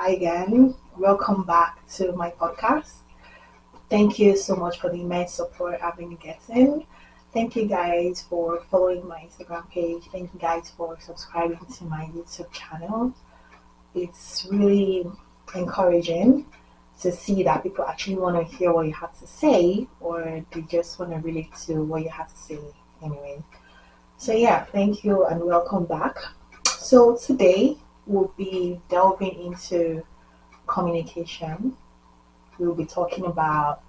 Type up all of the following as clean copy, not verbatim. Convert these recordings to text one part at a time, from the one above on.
Hi again. Welcome back to my podcast. Thank you so much for the immense support I've been getting. Thank you guys for following my Instagram page. Thank you guys for subscribing to my YouTube channel. It's really encouraging to see that people actually want to hear what you have to say or they just want to relate to what you have to say anyway. So, yeah, thank you and welcome back. So, today we'll be delving into communication. We'll be talking about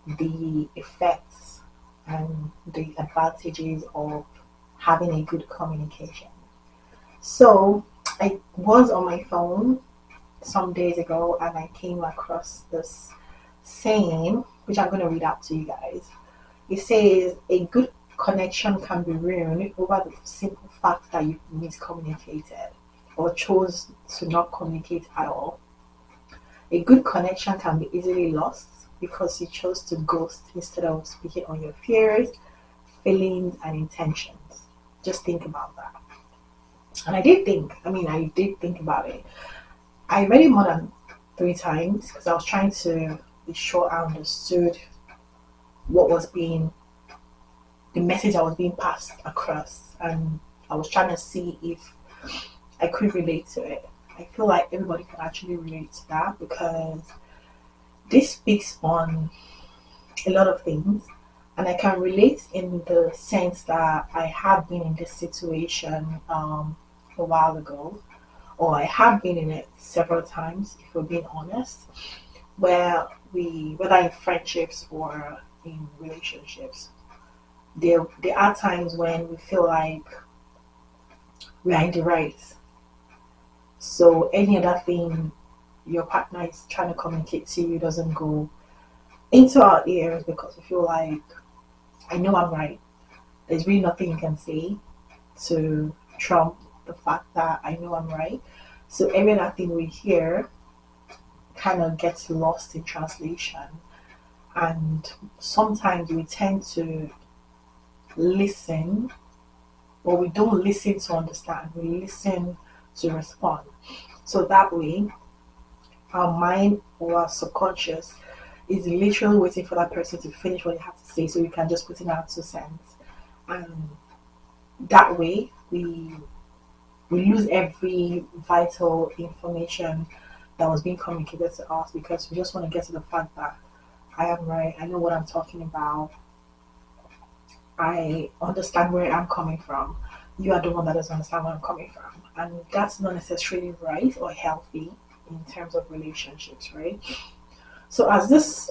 the effects and the advantages of having a good communication. So, I was on my phone some days ago and I came across this saying, which I'm going to read out to you guys. It says, a good connection can be ruined over the simple fact that you miscommunicated or chose to not communicate at all. A good connection can be easily lost because you chose to ghost instead of speaking on your fears, feelings, and intentions. Just think about that. And I did think about it. I read it more than 3 times because I was trying to be sure I understood what was being, the message that was being passed across. And I was trying to see if I could relate to it. I feel like everybody can actually relate to that because this speaks on a lot of things, and I can relate in the sense that I have been in this situation a while ago, or I have been in it several times, if we're being honest, where whether in friendships or in relationships, there are times when we feel like we are in the right. So any other thing your partner is trying to communicate to you doesn't go into our ears because we feel like I know I'm right. There's really nothing you can say to trump the fact that I know I'm right. So every other thing we hear kind of gets lost in translation. And sometimes we tend to listen, or we don't listen to understand, we listen to respond. So that way, our mind or our subconscious is literally waiting for that person to finish what they have to say so we can just put in our 2 cents. And that way, we lose every vital information that was being communicated to us because we just want to get to the fact that I am right, I know what I'm talking about, I understand where I'm coming from. You are the one that doesn't understand where I'm coming from. And that's not necessarily right or healthy in terms of relationships, right? So, as this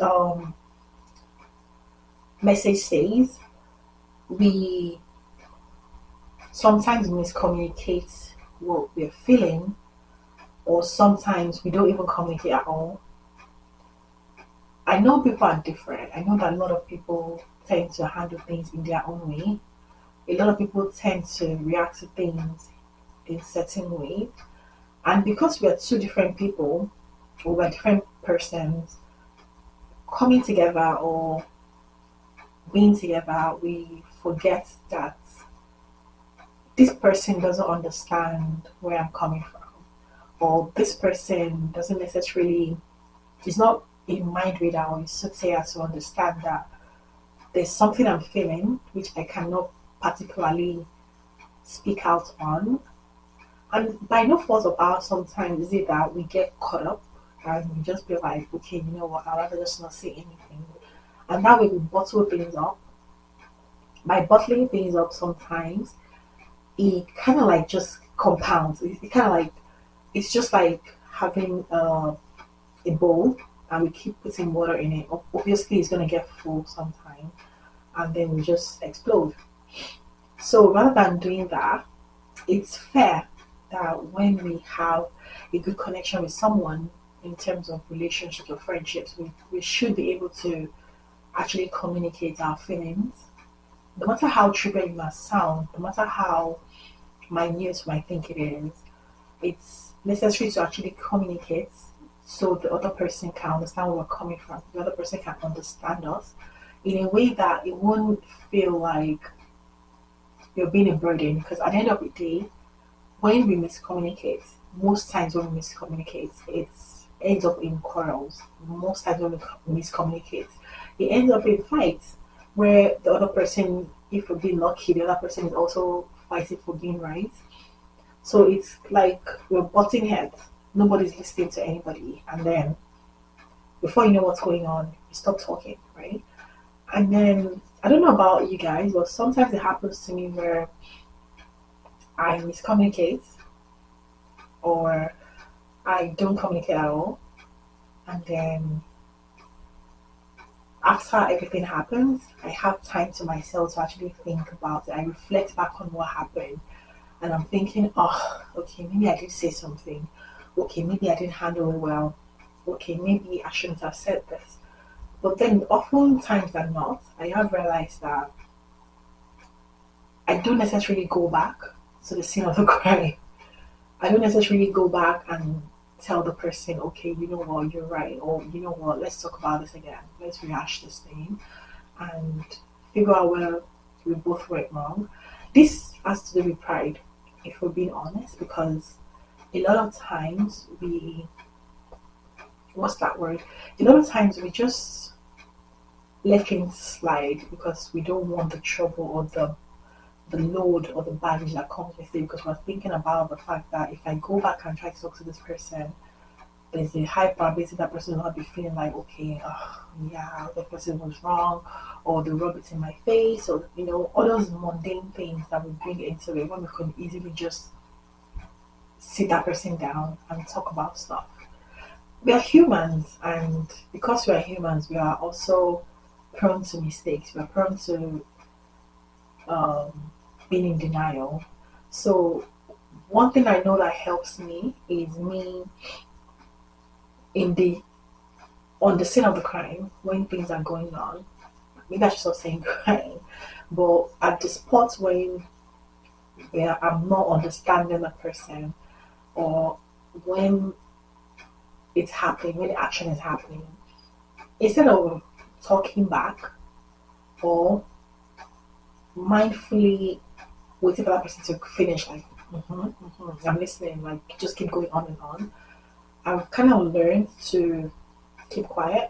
message says, we sometimes miscommunicate what we're feeling, or sometimes we don't even communicate at all. I know people are different. I know that a lot of people tend to handle things in their own way. A lot of people tend to react to things in certain way. And because we are two different people, or we're different persons, coming together or being together, we forget that this person doesn't understand where I'm coming from, or this person doesn't necessarily, is not a mind reader or a soothsayer to understand that there's something I'm feeling which I cannot particularly speak out on. And by no fault of ours, sometimes is it that we get caught up and we just be like, okay, you know what, I'd rather just not say anything. And that way we bottle things up. By bottling things up sometimes, it kind of like just compounds. It kind of like, it's just like having a bowl and we keep putting water in it. Obviously, it's going to get full sometime and then we just explode. So rather than doing that, it's fair that when we have a good connection with someone in terms of relationships or friendships, we should be able to actually communicate our feelings. No matter how trivial it must sound, no matter how minute you might think it is, it's necessary to actually communicate so the other person can understand where we're coming from. The other person can understand us in a way that it won't feel like you're being a burden. Because at the end of the day, when we miscommunicate, most times when we miscommunicate, it ends up in quarrels. Most times when we miscommunicate, it ends up in fights where the other person, if we're being lucky, the other person is also fighting for being right. So it's like we're butting heads. Nobody's listening to anybody, and then before you know what's going on, you stop talking, right? And then I don't know about you guys, but sometimes it happens to me where I miscommunicate or I don't communicate at all. And then after everything happens, I have time to myself to actually think about it. I reflect back on what happened and I'm thinking, oh, okay, maybe I did say something. Okay, maybe I didn't handle it well. Okay, maybe I shouldn't have said this. But then, oftentimes than not, I have realized that I don't necessarily go back to the scene of the crime. I don't necessarily go back and tell the person, okay, you know what, you're right, or you know what, let's talk about this again. Let's rehash this thing and figure out where we both went wrong. This has to do with pride, if we're being honest, because a lot of times what's that word? A lot of times we just let things slide because we don't want the trouble or the load or the baggage that comes with it because we're thinking about the fact that if I go back and try to talk to this person, there's a high probability that person will not be feeling like, okay, yeah, the person was wrong, or the rub it in my face, or all those mundane things that we bring into it when we could easily just sit that person down and talk about stuff. We are humans, and because we are humans, we are also prone to mistakes. We are prone to being in denial. So one thing I know that helps me is me in the on the scene of the crime when things are going on. Maybe I should stop saying crime, but at the spot where I'm not understanding the person, or when it's happening, when the action is happening, instead of talking back or mindfully waiting for that person to finish, like, I'm listening, like, just keep going on and on. I've kind of learned to keep quiet.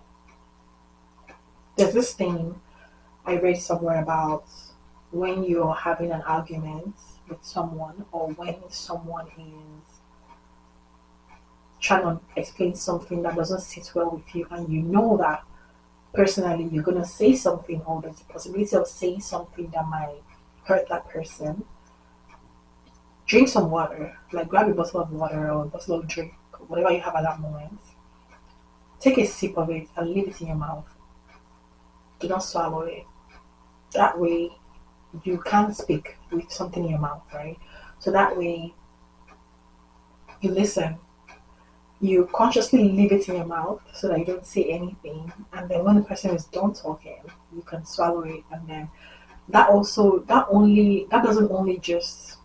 There's this thing I read somewhere about when you're having an argument with someone, or when someone is trying to explain something that doesn't sit well with you, and you know that personally you're going to say something, or there's a possibility of saying something that might hurt that person. Drink some water, like grab a bottle of water or a bottle of drink, whatever you have at that moment. Take a sip of it and leave it in your mouth. Do not swallow it. That way, you can't speak with something in your mouth, right? So that way, you listen. You consciously leave it in your mouth so that you don't say anything. And then when the person is done talking, you can swallow it. And then that doesn't only just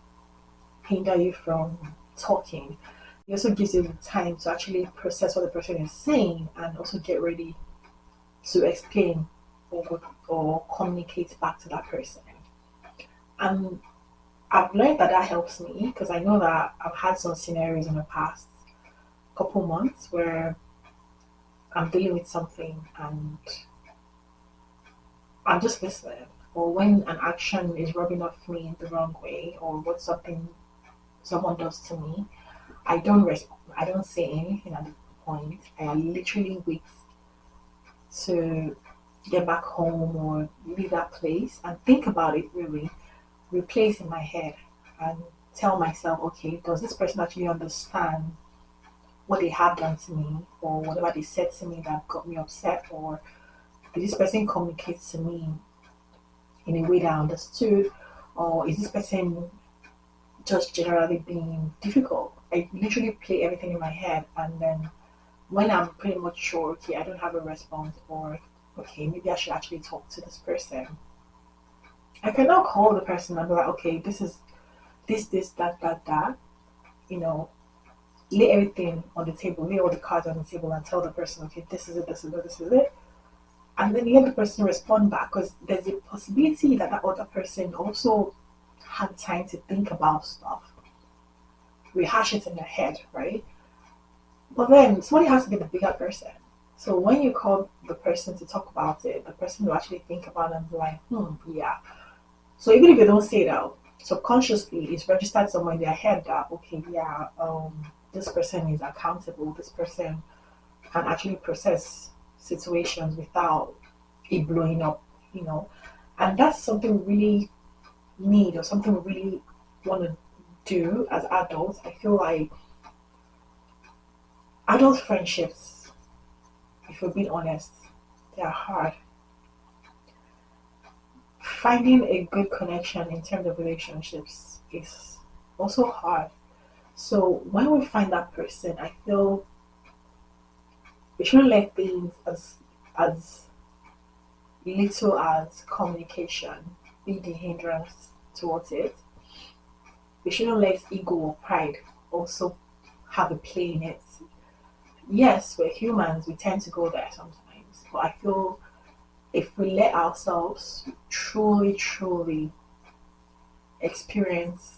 hinder you from talking. It also gives you the time to actually process what the person is saying and also get ready to explain or communicate back to that person. And I've learned that that helps me because I know that I've had some scenarios in the past couple months where I'm dealing with something and I'm just listening. Or when an action is rubbing off me in the wrong way, or what something someone does to me, I don't respond. I don't say anything at the point. I literally wait to get back home or leave that place and think about it, really replace in my head and tell myself, okay, does this person actually understand what they have done to me, or whatever they said to me that got me upset, or did this person communicate to me in a way that I understood, or is this person just generally being difficult? I literally play everything in my head, and then when I'm pretty much sure, okay, I don't have a response, or okay, maybe I should actually talk to this person, I can now call the person and be like, okay, this is that, you know, lay everything on the table, lay all the cards on the table, and tell the person, okay, this is it, this is it, this is it. And then let the person respond back because there's a possibility that that other person also had time to think about stuff. rehash it in their head, right? But then somebody has to be the bigger person. So when you call the person to talk about it, the person will actually think about it and be like, yeah. So even if they don't say it out, subconsciously it's registered somewhere in their head that okay, yeah, this person is accountable. This person can actually process situations without it blowing up, you know. And that's something we really need or something we really want to do as adults. I feel like adult friendships, if we're being honest, they are hard. Finding a good connection in terms of relationships is also hard. So when we find that person, I feel we shouldn't let things as little as communication be the hindrance towards it. We shouldn't let ego or pride also have a play in it. Yes, we're humans, we tend to go there sometimes, but I feel if we let ourselves truly, truly experience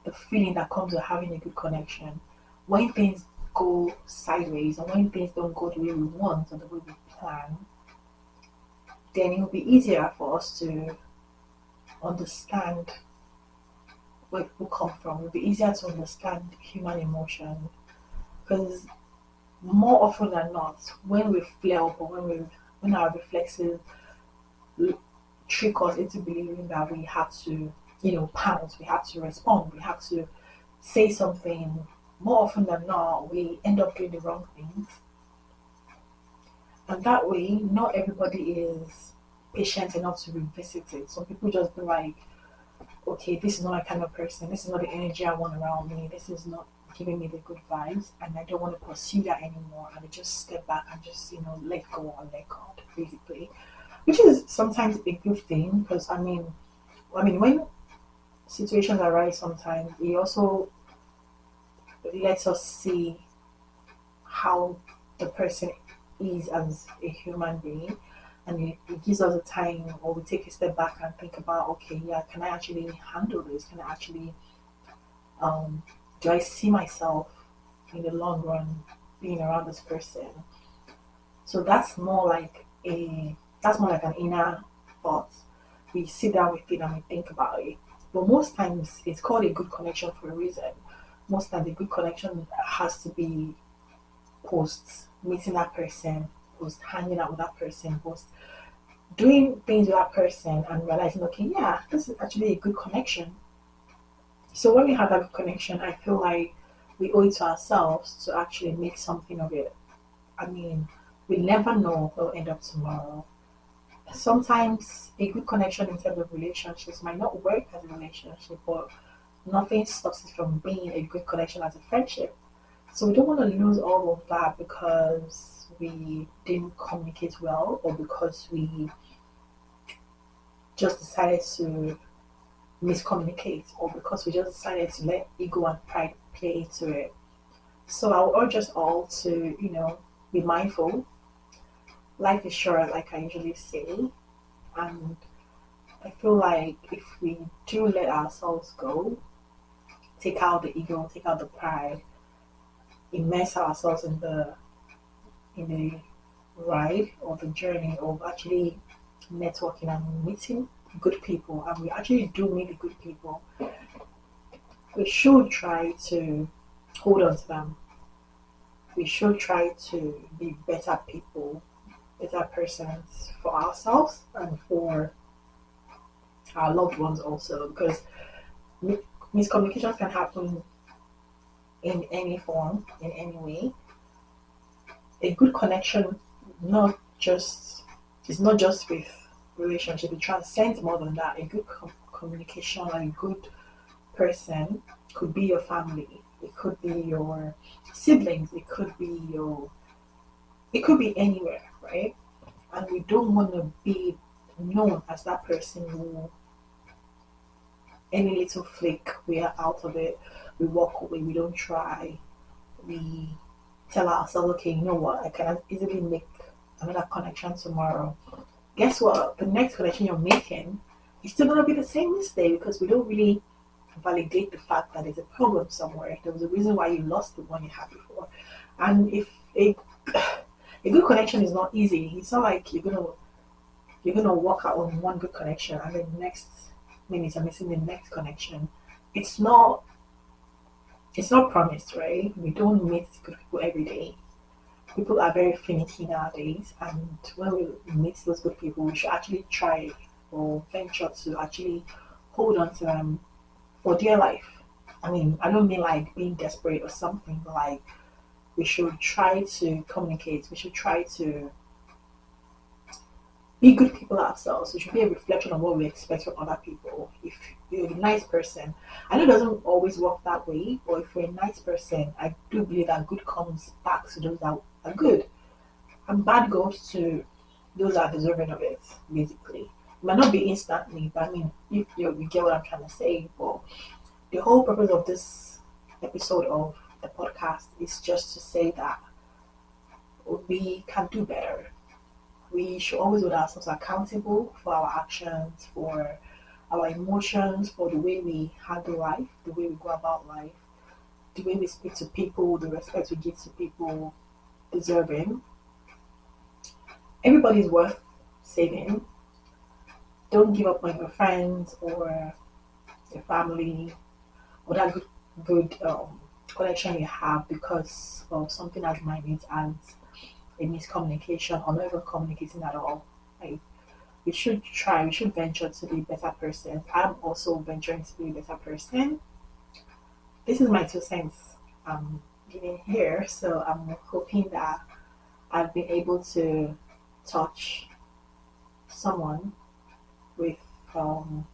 the feeling that comes with having a good connection, when things go sideways or when things don't go the way we want or the way we plan, then it will be easier for us to understand where people come from. It will be easier to understand human emotion because more often than not, when we flare up or when our reflexes trick us into believing that we have to, pounce, we have to respond, we have to say something. More often than not, we end up doing the wrong things. And that way, not everybody is patient enough to revisit it. Some people just be like, okay, this is not my kind of person. This is not the energy I want around me. This is not giving me the good vibes. And I don't want to pursue that anymore. And I just step back and just, let go and let God, basically. Which is sometimes a good thing because, I mean, when situations arise sometimes, it also lets us see how the person is as a human being, and it gives us a time or we take a step back and think about okay, yeah, can I actually handle this? Can I actually um do I see myself in the long run being around this person? So that's more like an inner thought. We sit down with it and we think about it. But most times it's called a good connection for a reason. Most times a good connection has to be post meeting that person, post hanging out with that person, post doing things with that person and realizing, okay, yeah, this is actually a good connection. So when we have that good connection, I feel like we owe it to ourselves to actually make something of it. I mean, we never know what'll end up tomorrow. Sometimes a good connection in terms of relationships might not work as a relationship, but nothing stops it from being a good connection as a friendship. So we don't want to lose all of that because we didn't communicate well or because we just decided to miscommunicate or because we just decided to let ego and pride play into it. So I would urge us all to, be mindful. Life is short, like I usually say, and I feel like if we do let ourselves go, take out the ego, take out the pride, immerse ourselves in the ride or the journey of actually networking and meeting good people, and we actually do meet the good people, we should try to hold on to them. We should try to be better people, better persons for ourselves and for our loved ones also, because mi- miscommunication can happen in any form, in any way. A good connection, not just it's not just with relationship. It transcends more than that. A good communication and a good person could be your family. It could be your siblings. It could be anywhere, right? And we don't want to be known as that person who any little flick we are out of it. We walk away. We don't try. We tell ourselves, okay, you know what? I can easily make another connection tomorrow. Guess what? The next connection you're making is still gonna be the same mistake because we don't really validate the fact that there's a problem somewhere. There was a reason why you lost the one you had before. And if a, a good connection is not easy, it's not like you're gonna work out on one good connection and then the next minute you're missing the next connection. It's not it's not promised, right? We don't meet good people every day. People are very finicky nowadays, and when we meet those good people, we should actually try or venture to actually hold on to them for dear life. I mean, I don't mean like being desperate or something, but like we should try to communicate. We should try to be good people ourselves. We should be a reflection of what we expect from other people. If you're a nice person, I know it doesn't always work that way, but if you're a nice person, I do believe that good comes back to those that are good, and bad goes to those that are deserving of it, basically. It might not be instantly, but I mean, if you get what I'm trying to say. But the whole purpose of this episode of the podcast is just to say that we can do better. We should always hold ourselves accountable for our actions, for our emotions, for the way we handle life, the way we go about life, the way we speak to people, the respect we give to people deserving. Everybody's worth saving. Don't give up on your friends or your family or that good connection you have because of something as minute as a miscommunication or not even communicating at all. Like we should venture to be better persons. I'm also venturing to be a better person. This is my 2 cents I'm giving here, so I'm hoping that I've been able to touch someone with um,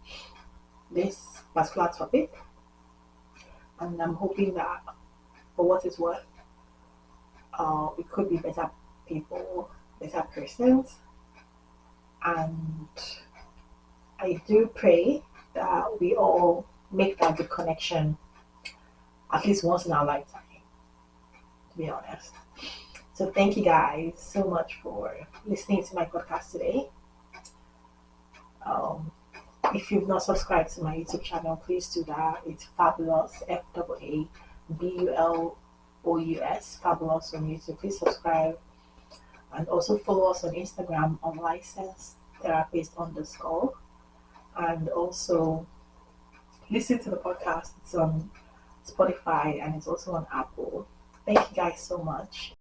this particular topic, and I'm hoping that for what it's worth, we could be better people, better persons, and I do pray that we all make that good connection at least once in our lifetime, to be honest. So thank you guys so much for listening to my podcast today. Um, if you've not subscribed to my YouTube channel, please do that. It's Fabulous, Fabulous, Fabulous on YouTube. Please subscribe and also follow us on Instagram on licensed therapist underscore, and also listen to the podcast. It's on Spotify and it's also on Apple. Thank you guys so much.